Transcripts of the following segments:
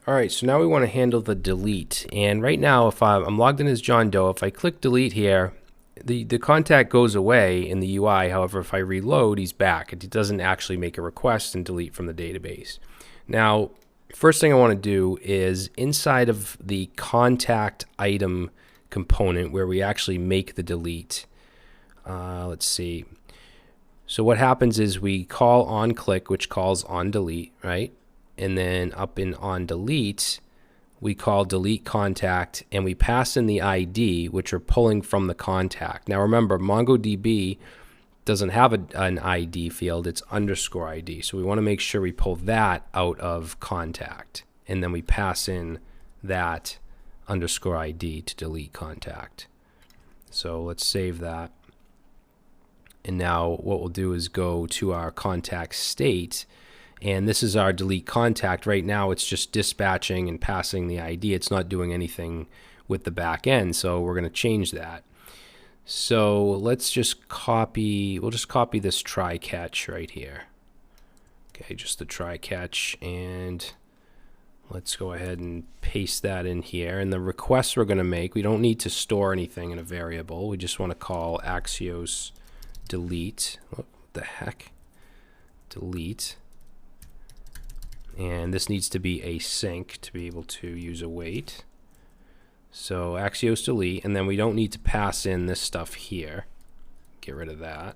All right, so now we want to handle the delete. And right now, if I'm logged in as John Doe, if I click delete here, the contact goes away in the UI. However, if I reload, he's back. It doesn't actually make a request and delete from the database. Now, first thing I want to do is inside of the contact item component where we actually make the delete. Let's see. So what happens is we call on click, which calls on delete, right? And then up in on delete, we call delete contact, and we pass in the ID, which are pulling from the contact. Now remember, MongoDB doesn't have an ID field, it's underscore ID. So we want to make sure we pull that out of contact, and then we pass in that underscore ID to delete contact. So let's save that. And now what we'll do is go to our contact state, and this is our delete contact. Right now it's just dispatching and passing the ID. It's not doing anything with the back end, so we're going to change that. So let's just copy, we'll just copy this try catch right here. Okay, just the try catch, and let's go ahead and paste that in here. And the requests we're going to make, we don't need to store anything in a variable. We just want to call Axios delete. What the heck? Delete. And this needs to be async to be able to use await. So Axios delete, and then we don't need to pass in this stuff here. Get rid of that.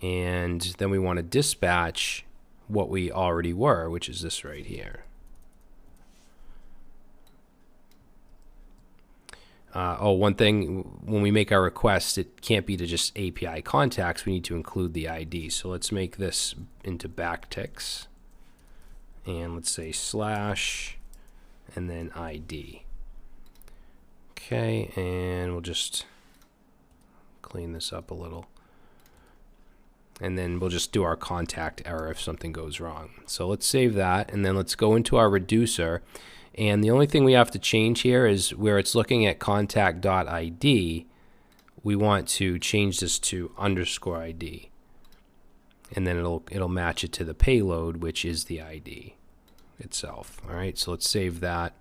And then we want to dispatch what we already were, which is this right here. One thing, when we make our request, it can't be to just API contacts. We need to include the ID. So let's make this into backticks. And let's say slash and then ID. Okay, and we'll just clean this up a little. And then we'll just do our contact error if something goes wrong. So let's save that, and then let's go into our reducer. And the only thing we have to change here is where it's looking at contact.id, we want to change this to underscore ID. And then it'll match it to the payload, which is the ID itself. All right, so let's save that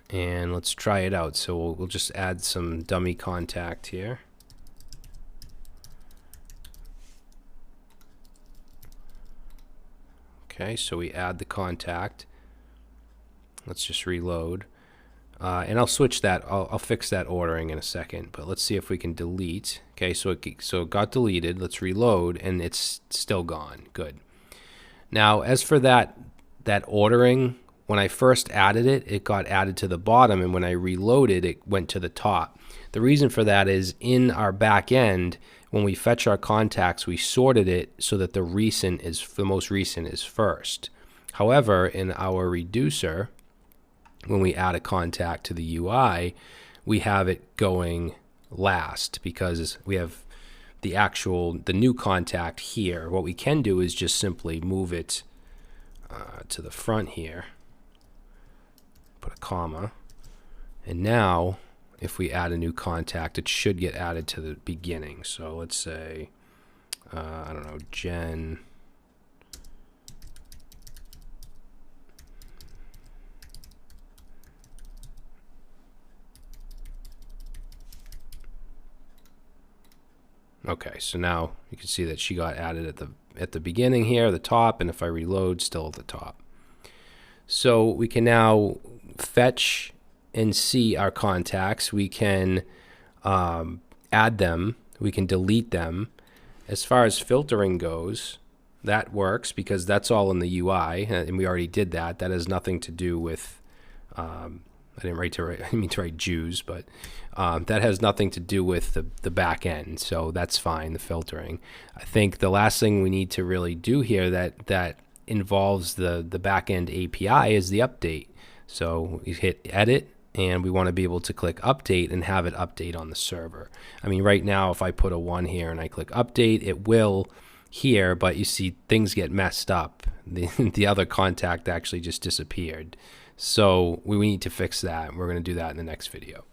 and let's try it out. So we'll just add some dummy contact here. Okay, so we add the contact. Let's just reload. And I'll switch that. I'll fix that ordering in a second, but let's see if we can delete. Okay, so it got deleted. Let's reload, and it's still gone. Good. Now, as for that ordering, when I first added it, it got added to the bottom, and when I reloaded, it went to the top. The reason for that is in our back end, when we fetch our contacts, we sorted it so that the most recent is first. However, in our reducer, when we add a contact to the UI, we have it going last because we have the new contact here. What we can do is just simply move it to the front here, put a comma, and now if we add a new contact, it should get added to the beginning. So let's say, I don't know, Jen. Okay, so now you can see that she got added at the beginning here, the top, and if I reload, still at the top. So we can now fetch and see our contacts. We can add them. We can delete them. As far as filtering goes, that works because that's all in the UI, and we already did that. That has nothing to do with I didn't mean to write Jews, but that has nothing to do with the back end, so that's fine, the filtering. I think the last thing we need to really do here that involves the back end API is the update. So you hit edit, and we want to be able to click update and have it update on the server. I mean, right now, if I put a 1 here and I click update, it will here, but you see things get messed up. The other contact actually just disappeared. So we need to fix that. We're going to do that in the next video.